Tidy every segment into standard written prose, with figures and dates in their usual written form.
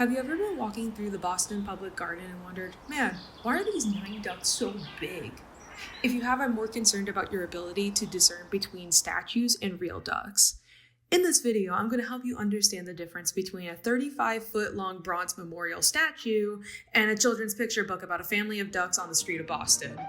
Have you ever been walking through the Boston Public Garden and wondered, man, why are these 9 ducks so big? If you have, I'm more concerned about your ability to discern between statues and real ducks. In this video, I'm going to help you understand the difference between a 35-foot-long bronze memorial statue and a children's picture book about a family of ducks on the street of Boston.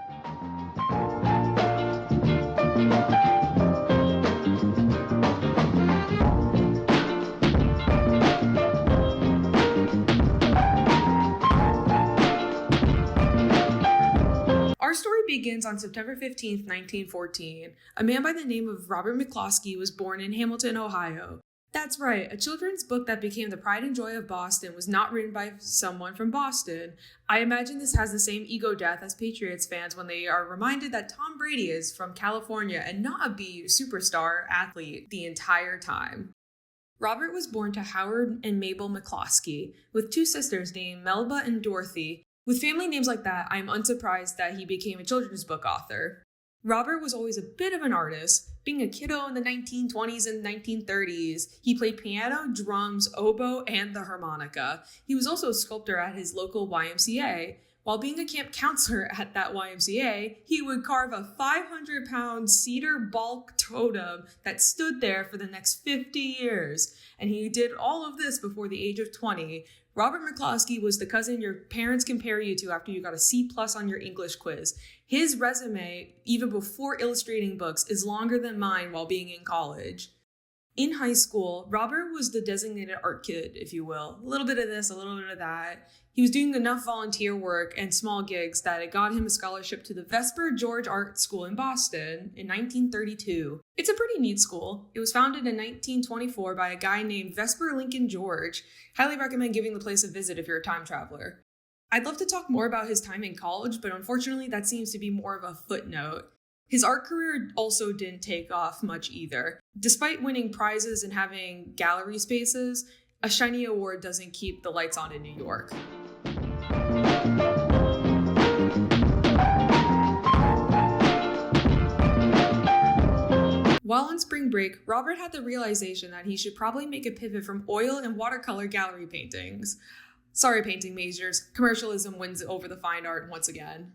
Our story begins on September 15th, 1914. A man by the name of Robert McCloskey was born in Hamilton, Ohio. That's right, a children's book that became the pride and joy of Boston was not written by someone from Boston. I imagine this has the same ego death as Patriots fans when they are reminded that Tom Brady is from California and not a BU superstar athlete the entire time. Robert was born to Howard and Mabel McCloskey, with 2 sisters named Melba and Dorothy. With family names like that, I am unsurprised that he became a children's book author. Robert was always a bit of an artist. Being a kiddo in the 1920s and 1930s, he played piano, drums, oboe, and the harmonica. He was also a sculptor at his local YMCA. While being a camp counselor at that YMCA, he would carve a 500-pound cedar bulk totem that stood there for the next 50 years. And he did all of this before the age of 20. Robert McCloskey was the cousin your parents compare you to after you got a C+ on your English quiz. His resume, even before illustrating books, is longer than mine while being in college. In high school, Robert was the designated art kid, if you will. A little bit of this, a little bit of that. He was doing enough volunteer work and small gigs that it got him a scholarship to the Vesper George Art School in Boston in 1932. It's a pretty neat school. It was founded in 1924 by a guy named Vesper Lincoln George. Highly recommend giving the place a visit if you're a time traveler. I'd love to talk more about his time in college, but unfortunately that seems to be more of a footnote. His art career also didn't take off much either. Despite winning prizes and having gallery spaces, a shiny award doesn't keep the lights on in New York. While on spring break, Robert had the realization that he should probably make a pivot from oil and watercolor gallery paintings. Sorry, painting majors, commercialism wins over the fine art once again.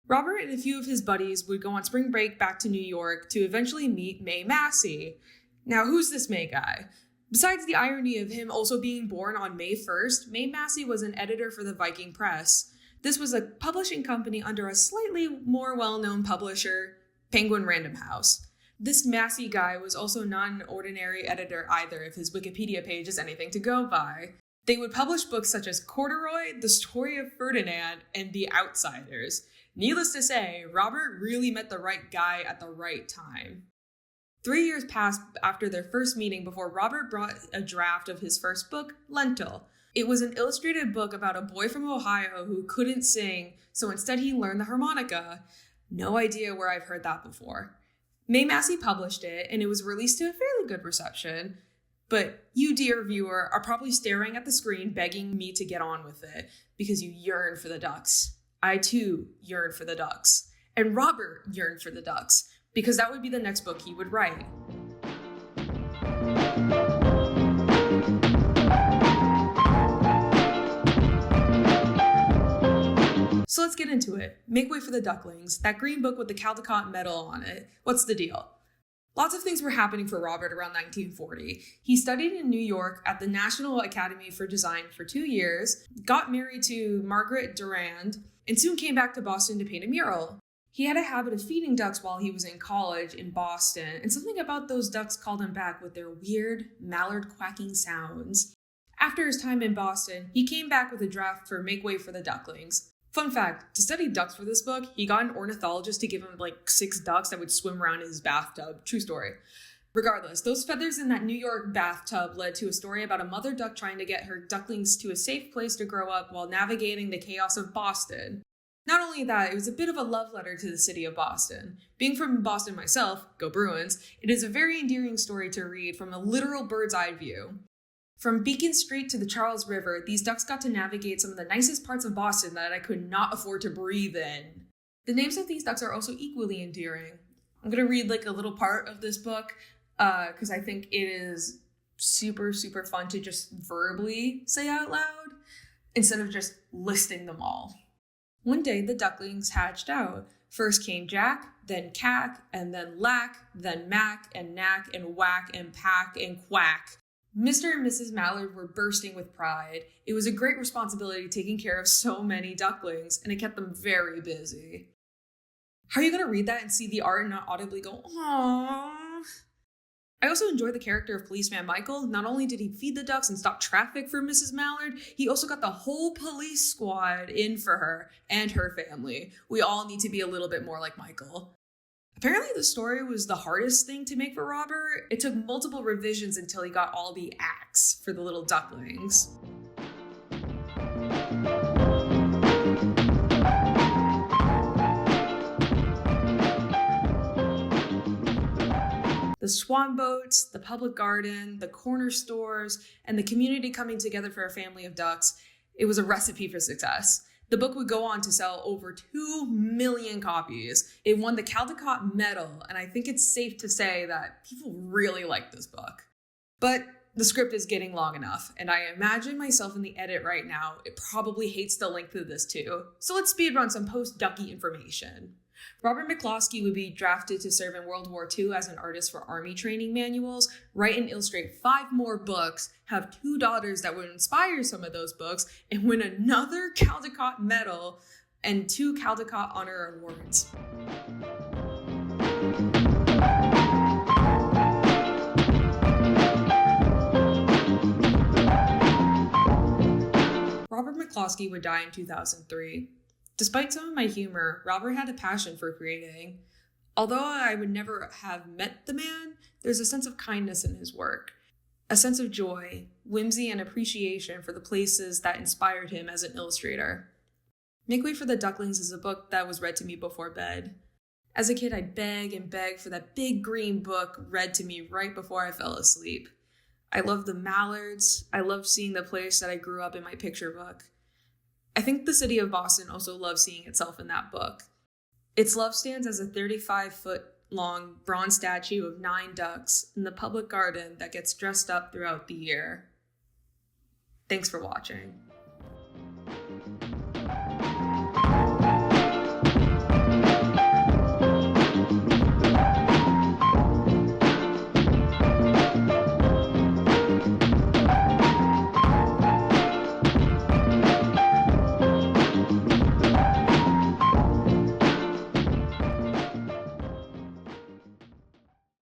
Robert and a few of his buddies would go on spring break back to New York to eventually meet May Massey. Now, who's this May guy? Besides the irony of him also being born on May 1st, May Massey was an editor for the Viking Press. This was a publishing company under a slightly more well-known publisher, Penguin Random House. This Massey guy was also not an ordinary editor either, if his Wikipedia page is anything to go by. They would publish books such as Corduroy, The Story of Ferdinand, and The Outsiders. Needless to say, Robert really met the right guy at the right time. 3 years passed after their first meeting before Robert brought a draft of his first book, Lentil. It was an illustrated book about a boy from Ohio who couldn't sing, so instead he learned the harmonica. No idea where I've heard that before. May Massey published it, and it was released to a fairly good reception. But you, dear viewer, are probably staring at the screen begging me to get on with it because you yearn for the ducks. I too yearn for the ducks. And Robert yearned for the ducks, because that would be the next book he would write. So let's get into it. Make way for the Ducklings, that green book with the Caldecott medal on it. What's the deal? Lots of things were happening for Robert around 1940. He studied in New York at the National Academy for Design for 2 years, got married to Margaret Durand, and soon came back to Boston to paint a mural. He had a habit of feeding ducks while he was in college in Boston, and something about those ducks called him back with their weird, mallard quacking sounds. After his time in Boston, he came back with a draft for Make Way for the Ducklings. Fun fact, to study ducks for this book, he got an ornithologist to give him like 6 ducks that would swim around in his bathtub. True story. Regardless, those feathers in that New York bathtub led to a story about a mother duck trying to get her ducklings to a safe place to grow up while navigating the chaos of Boston. Not only that, it was a bit of a love letter to the city of Boston. Being from Boston myself, go Bruins, it is a very endearing story to read from a literal bird's eye view. From Beacon Street to the Charles River, these ducks got to navigate some of the nicest parts of Boston that I could not afford to breathe in. The names of these ducks are also equally endearing. I'm going to read like a little part of this book because I think it is super, super fun to just verbally say out loud instead of just listing them all. One day, the ducklings hatched out. First came Jack, then Cack, and then Lack, then Mac, and Knack, and Whack, and Pack, and Quack. Mr. and Mrs. Mallard were bursting with pride. It was a great responsibility taking care of so many ducklings, and it kept them very busy. How are you going to read that and see the art and not audibly go, aww? I also enjoy the character of Policeman Michael. Not only did he feed the ducks and stop traffic for Mrs. Mallard, he also got the whole police squad in for her and her family. We all need to be a little bit more like Michael. Apparently the story was the hardest thing to make for Robert. It took multiple revisions until he got all the acts for the little ducklings. The swan boats, the public garden, the corner stores, and the community coming together for a family of ducks, it was a recipe for success. The book would go on to sell over 2 million copies. It won the Caldecott Medal, and I think it's safe to say that people really like this book. But the script is getting long enough, and I imagine myself in the edit right now, it probably hates the length of this too. So let's speedrun some post-Ducky information. Robert McCloskey would be drafted to serve in World War II as an artist for Army training manuals, write and illustrate 5 more books, have 2 daughters that would inspire some of those books, and win another Caldecott Medal and 2 Caldecott Honor Awards. Robert McCloskey would die in 2003. Despite some of my humor, Robert had a passion for creating. Although I would never have met the man, there's a sense of kindness in his work, a sense of joy, whimsy, and appreciation for the places that inspired him as an illustrator. Make Way for the Ducklings is a book that was read to me before bed. As a kid, I'd beg and beg for that big green book read to me right before I fell asleep. I loved the mallards. I loved seeing the place that I grew up in my picture book. I think the city of Boston also loves seeing itself in that book. Its love stands as a 35-foot-long bronze statue of 9 ducks in the public garden that gets dressed up throughout the year. Thanks for watching.